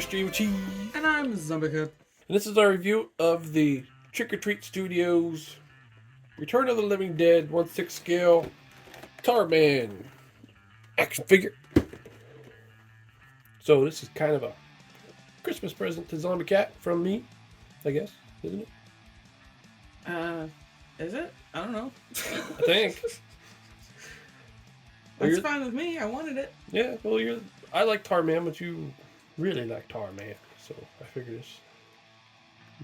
Mr. Evilcheese. And I'm Zombie Kid. And this is our review of the Trick or Treat Studios Return of the Living Dead 1/6 scale Tarman action figure. So this is kind of a Christmas present to Zombie Cat from me, I guess, isn't it? Is it? I don't know. I think. That's fine with me. I wanted it. Yeah, well, I like Tarman, but you really like Tarman, so I figured this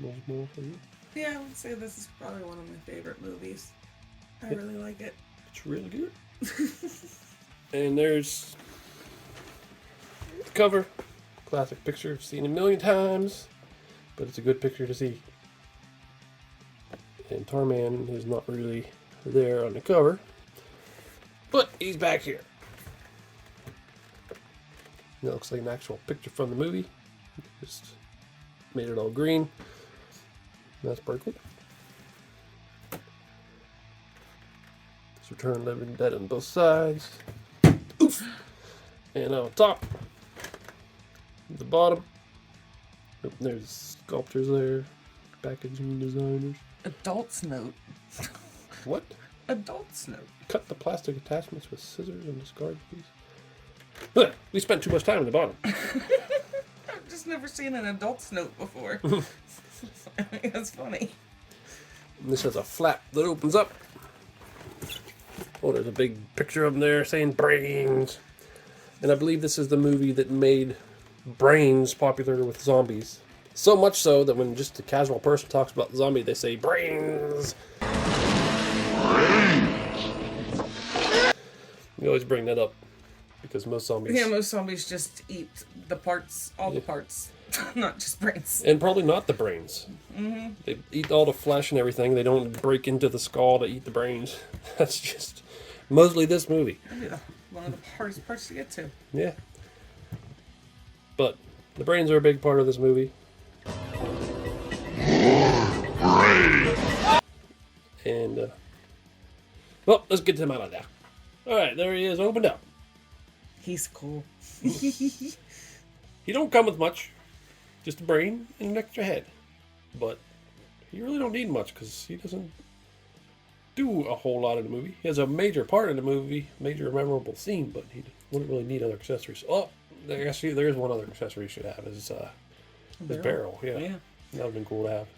was more for you. Yeah, I would say this is probably one of my favorite movies. I really like it. It's really good. And there's the cover. Classic picture, I've seen a million times, but it's a good picture to see. And Tarman is not really there on the cover, but he's back here. That looks like an actual picture from the movie. Just made it all green. That's pretty cool. It's Return of the Living Dead on both sides. Oof. And on top, the bottom, there's sculptors there, packaging designers. Adult's note. What? Adult's note. Cut the plastic attachments with scissors and discard these. Look, we spent too much time on the bottom. I've just never seen an adult's note before. I think that's funny. And this has a flap that opens up. Oh, there's a big picture of them there saying brains. And I believe this is the movie that made brains popular with zombies. So much so that when just a casual person talks about zombie, they say brains. We always bring that up because most zombies... Yeah, most zombies just eat the parts, all the parts, not just brains. And probably not the brains. Mm-hmm. They eat all the flesh and everything. They don't break into the skull to eat the brains. That's just mostly this movie. Yeah, one of the hardest parts to get to. Yeah. But the brains are a big part of this movie. And, well, let's get him out of there. Alright, there he is, opened up. He's cool. He don't come with much. Just a brain and an extra head. But you really don't need much because he doesn't do a whole lot in the movie. He has a major part in the movie, major memorable scene, but he wouldn't really need other accessories. Oh, actually, there is one other accessory he should have. His barrel. Yeah. That would have been cool to have.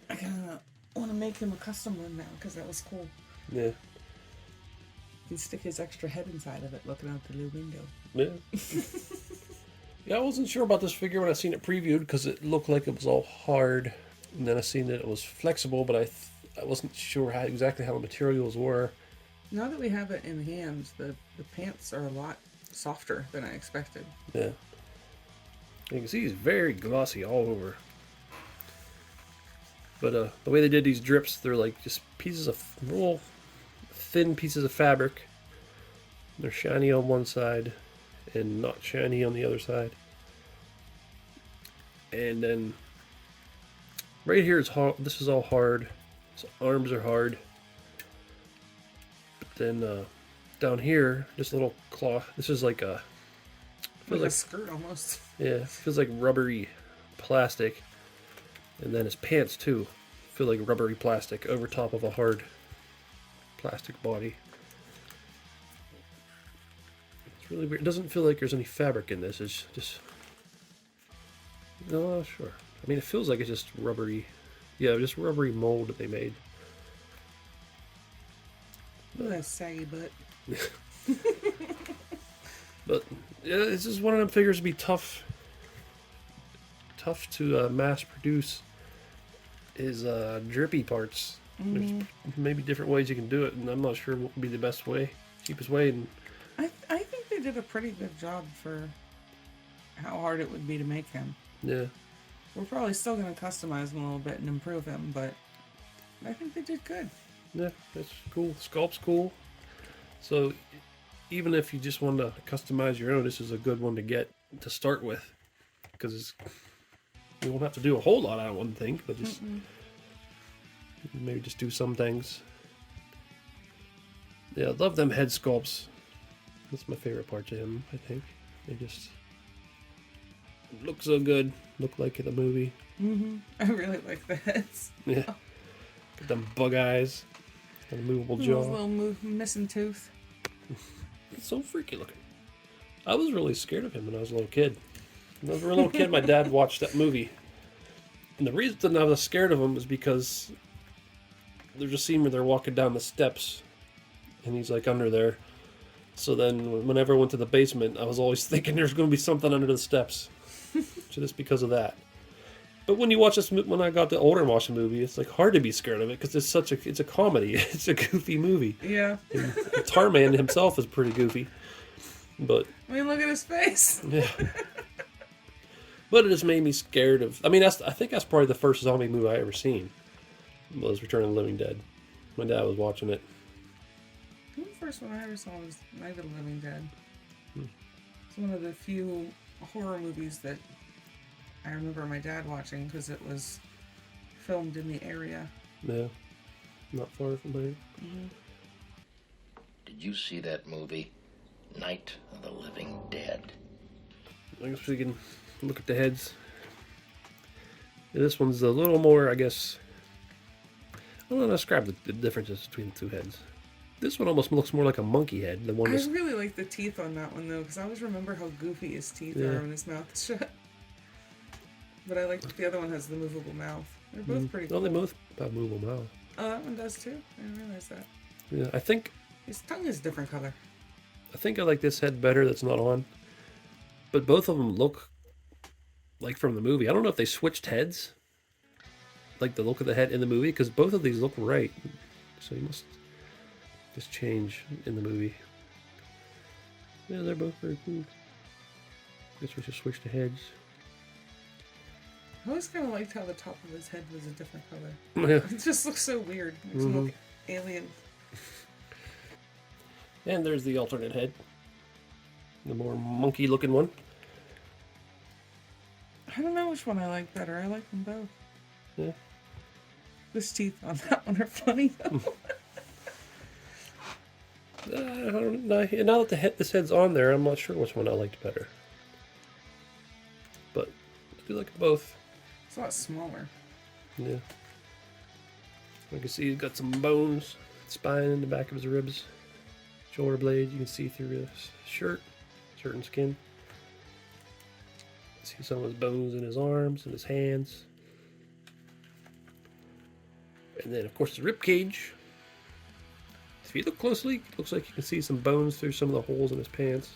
I kind of want to make him a custom one now because that was cool. Yeah. You can stick his extra head inside of it looking out the little window. Yeah. Yeah, I wasn't sure about this figure when I seen it previewed because it looked like it was all hard. And then I seen that it was flexible, but I wasn't sure exactly how the materials were. Now that we have it in hand, the pants are a lot softer than I expected. Yeah. You can see he's very glossy all over. But the way they did these drips, they're like just pieces of little thin pieces of fabric. They're shiny on one side and not shiny on the other side. And then right here is hard. This is all hard. His arms are hard. But then down here, this little cloth. This is like a feels like a skirt almost. Yeah, it feels like rubbery plastic. And then his pants too feel like rubbery plastic over top of a hard plastic body. It's really weird. It doesn't feel like there's any fabric in this. It's just... No, sure. I mean, it feels like it's just rubbery. Yeah, just rubbery mold that they made. Ooh, that's saggy butt. But yeah, this is one of them figures to be tough to mass produce. Is drippy parts. Mm-hmm. There's maybe different ways you can do it, and I'm not sure what would be the best way, cheapest way. And I think they did a pretty good job for how hard it would be to make him. Yeah. We're probably still going to customize him a little bit and improve him, but I think they did good. Yeah, that's cool. Sculpt's cool. So even if you just want to customize your own, this is a good one to get to start with, because you won't have to do a whole lot, I wouldn't think, but just maybe just do some things. Yeah, I love them head sculpts. That's my favorite part to him, I think. They just Look so good. Look like the movie. I really like the heads. Yeah. Get them bug eyes. And a movable jaw. Little missing tooth. It's so freaky looking. I was really scared of him when I was a little kid. When I was a little kid, my dad watched that movie. And the reason I was scared of him was because there's a scene where they're walking down the steps and he's like under there. So then whenever I went to the basement, I was always thinking there's going to be something under the steps. Just because of that. But when you watch this, when I got older and watched the movie, it's like hard to be scared of it because it's a comedy. It's a goofy movie. Yeah. And Tarman himself is pretty goofy. But I mean, look at his face. yeah. But it just made me scared of. I mean, I think that's probably the first zombie movie I ever seen. Was Return of the Living Dead. My dad was watching it. The first one I ever saw was Night of the Living Dead. It's one of the few horror movies that I remember my dad watching because it was filmed in the area. Yeah, not far from here. Did you see that movie, Night of the Living Dead? I guess we can look at the heads. Yeah, this one's a little more, I guess. I don't know how to describe the differences between the two heads. This one almost looks more like a monkey head. The one I that's, really like the teeth on that one though because I always remember how goofy his teeth are when his mouth is shut. But I like that the other one has the movable mouth. They're both pretty cool. No, they both have movable mouth. Oh, that one does too? I didn't realize that. Yeah, I think His tongue is a different color. I like this head better that's not on. But both of them look like from the movie. I don't know if they switched heads. Like the look of the head in the movie, because both of these look right. So you must just change in the movie. Yeah, they're both very cool. Guess we should switch the heads. I always kind of liked how the top of his head was a different color. Yeah. It just looks so weird. It makes him look alien. And there's the alternate head. The more monkey looking one. I don't know which one I like better. I like them both. Yeah. His teeth on that one are funny though. I don't know. Now that this head's on there, I'm not sure which one I liked better. But I do like them both. It's a lot smaller. Yeah. You can see he's got some bones, spine in the back of his ribs, shoulder blades. You can see through his shirt, and skin. See some of his bones in his arms and his hands. And then, of course, the rib cage. If you look closely, it looks like you can see some bones through some of the holes in his pants.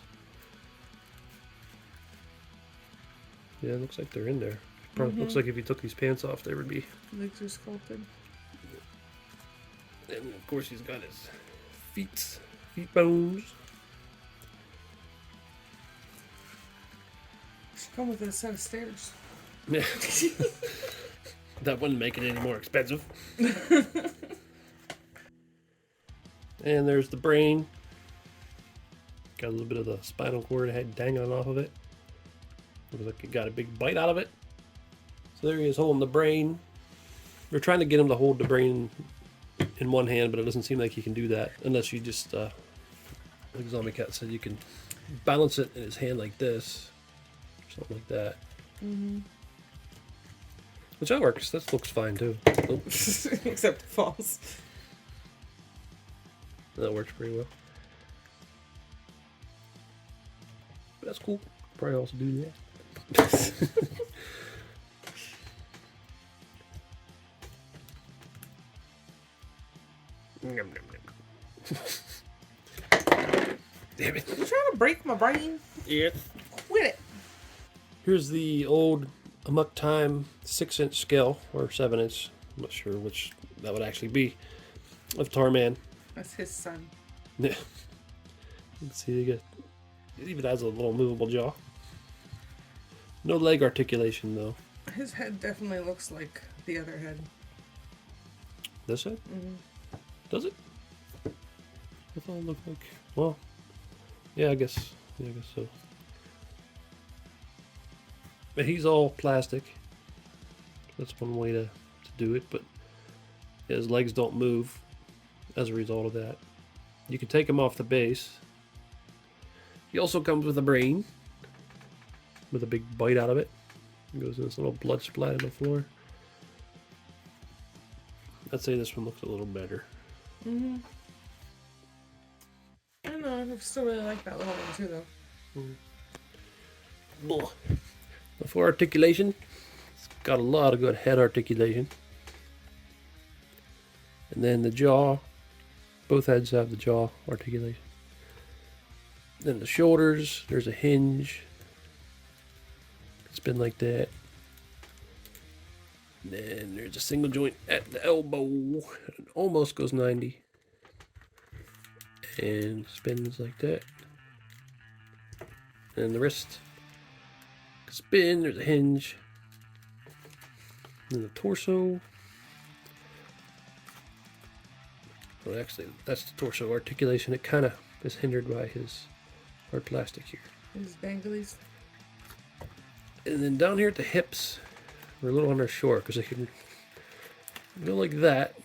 Yeah, it looks like they're in there. Probably looks like if you took these pants off, there would be. Legs are sculpted. And of course, he's got his feet bones. Should come with a set of stairs. Yeah. That wouldn't make it any more expensive. And there's the brain. Got a little bit of the spinal cord head dangling off of it. Looks like it got a big bite out of it. So there he is holding the brain. We're trying to get him to hold the brain in one hand, but it doesn't seem like he can do that unless you just, like Zombie Cat said, you can balance it in his hand like this, or something like that. Which that works. That looks fine too. Oh, Except it falls. that works pretty well. But that's cool. Probably also do that. Damn it. You trying to break my brain? Yeah. Quit it. Here's the old Amok Time 6-inch scale, or 7-inch. I'm not sure which that would actually be. Of Tarman. That's his son. Yeah. You can see it even has a little movable jaw. No leg articulation though. His head definitely looks like the other head. This head? Does it? I thought it looked like. Well, yeah, I guess so. But he's all plastic. That's one way to do it, but his legs don't move as a result of that. You can take him off the base. He also comes with a brain. with a big bite out of it. It goes in this little blood splat on the floor. I'd say this one looks a little better. Mm-hmm. I don't know. I still really like that little one too, though. For articulation, it's got a lot of good head articulation. And then the jaw, both heads have the jaw articulation. Then the shoulders, there's a hinge. Spin like that. And then there's a single joint at the elbow. It almost goes 90. And spins like that. And the wrist. Spin, there's a hinge. And the torso. Well, actually, that's the torso articulation. It kind of is hindered by his hard plastic here. These banglies. And then down here at the hips, we're a little undershort because they can go like that.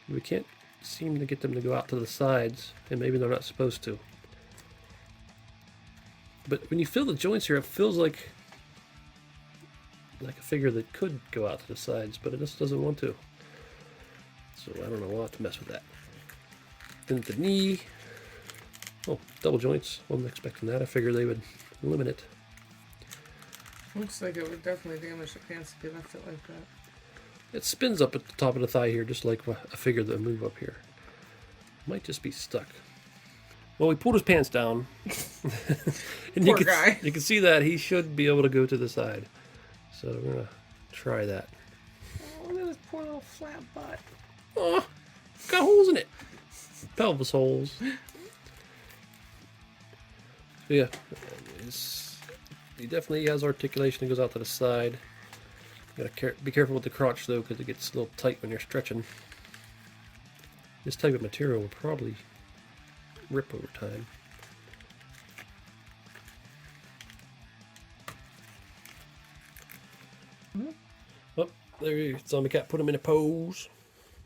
We can't seem to get them to go out to the sides, and maybe they're not supposed to. But when you feel the joints here, it feels like a figure that could go out to the sides, but it just doesn't want to. So I don't know, we'll have to mess with that. Then at the knee, oh, double joints. Wasn't expecting that. I figured they would limit it. Looks like it would definitely damage the pants if you left it like that. It spins up at the top of the thigh here, just like a figure that would move up here. Might just be stuck. Well, we pulled his pants down. And Poor guy. You can see that he should be able to go to the side. So we're going to try that. Oh, look at this poor little flat butt. Oh, got holes in it. Pelvis holes. So yeah, he definitely has articulation. He goes out to the side. You gotta be careful with the crotch though, because it gets a little tight when you're stretching. This type of material will probably rip over time. Oh, there he is. Zombie cat put him in a pose.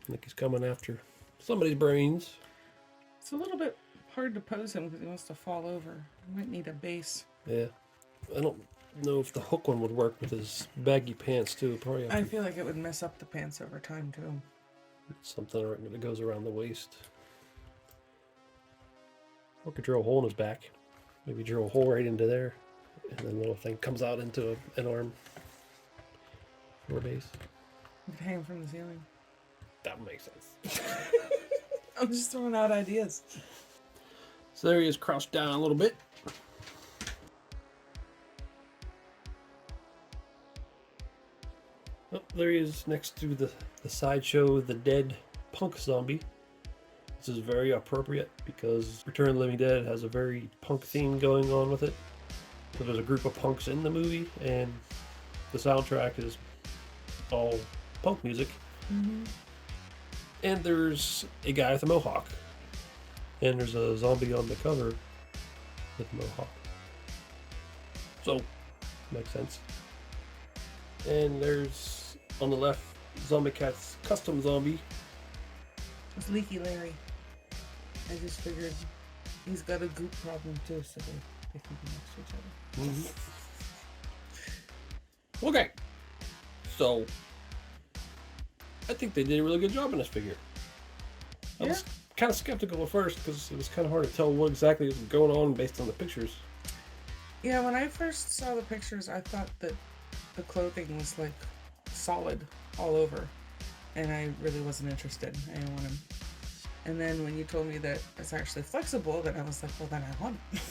I think he's coming after somebody's brains. It's a little bit hard to pose him because he wants to fall over. Might need a base. Yeah. I don't know if the hook one would work with his baggy pants too. Probably I feel like it would mess up the pants over time too. something that goes around the waist. Or could drill a hole in his back. Maybe drill a hole right into there. And then the little thing comes out into an arm. Or base. You could hang from the ceiling. That would make sense. I'm just throwing out ideas. So there he is, crouched down a little bit. Oh, there he is next to the sideshow, the dead punk zombie. This is very appropriate because Return of the Living Dead has a very punk theme going on with it. So there's a group of punks in the movie, and the soundtrack is all punk music. Mm-hmm. And there's a guy with a mohawk. And there's a zombie on the cover with a mohawk. So, makes sense. And there's, on the left, Zombie Cat's custom zombie. It's Leaky Larry. I just figured he's got a goop problem too, so they can be next to each other. Mm-hmm. Okay. So, I think they did a really good job in this figure. I was kind of skeptical at first because it was kind of hard to tell what exactly was going on based on the pictures. Yeah, when I first saw the pictures, I thought that the clothing was like solid all over, and I really wasn't interested. I didn't want him. And then when you told me that it's actually flexible, then I was like, well, then I want it.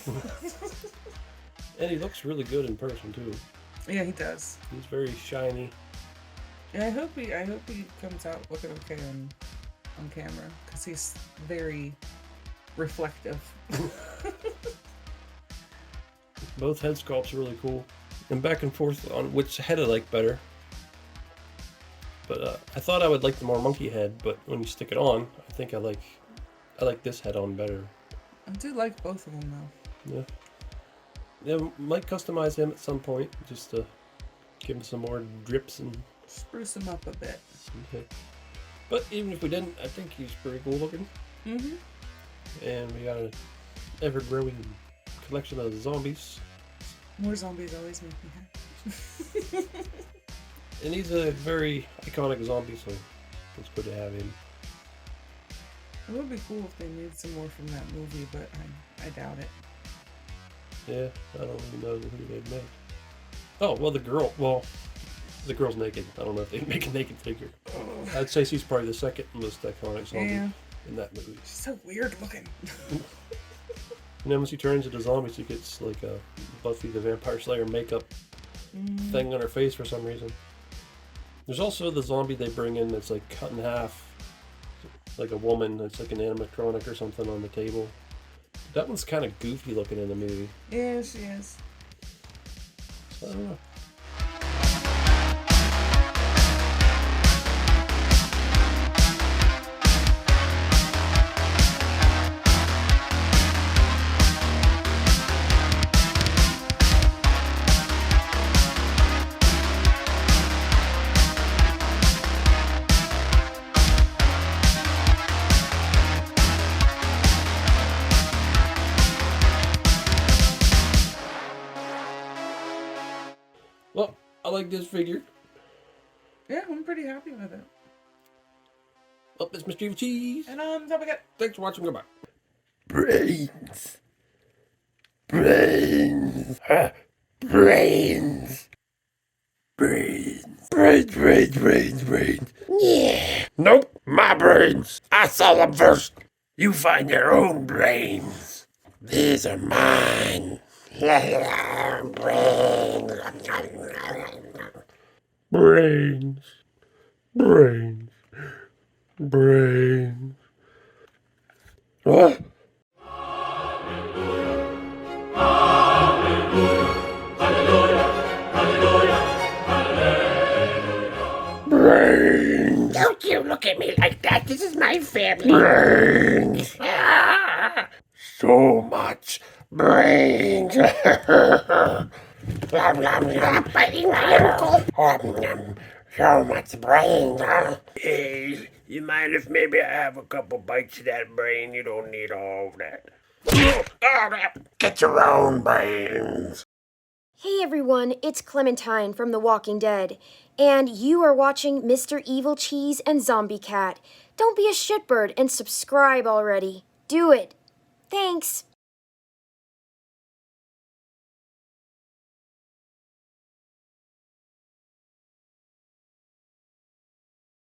And he looks really good in person too. Yeah, he does. He's very shiny. And I hope he comes out looking okay on camera, because he's very reflective. Both head sculpts are really cool. And back and forth on which head I like better. But I thought I would like the more monkey head, but when you stick it on, I think I like this head on better. I do like both of them though. Yeah. Yeah, might customize him at some point, just to give him some more drips and Spruce him up a bit. okay. But even if we didn't, I think he's pretty cool looking. Mm-hmm. And we got an ever-growing collection of zombies. More zombies always make me happy. And he's a very iconic zombie, so it's good to have him. It would be cool if they made some more from that movie, but I doubt it. Yeah, I don't even know who they'd make. Oh, well, the girl's naked. I don't know if they'd make a naked figure. I'd say she's probably the second most iconic zombie in that movie. She's so weird looking. And then when she turns into a zombie, she gets like a Buffy the Vampire Slayer makeup thing on her face for some reason. There's also the zombie they bring in that's like cut in half, like a woman that's like an animatronic or something on the table. That one's kind of goofy looking in the movie. Yeah, she is. So, I don't know. Well, I like this figure. Yeah, I'm pretty happy with it. Oh, it's Mr. Evilcheese. And don't forget. Thanks for watching. Goodbye. Brains. Brains. Brains. Brains. Yeah. Nope, my brains. I saw them first. You find your own brains. These are mine. Brains. Brains. Brains. Brains. What? Brains. Don't you look at me like that. This is my family. Brains. So much brains. Stop biting my ankle. So much brains, huh? Hey, you mind if maybe I have a couple bites of that brain? You don't need all of that. Get your own brains. Hey everyone, it's Clementine from The Walking Dead, and you are watching Mr. Evilcheese and Zombie Cat. Don't be a shitbird and subscribe already. Do it. Thanks.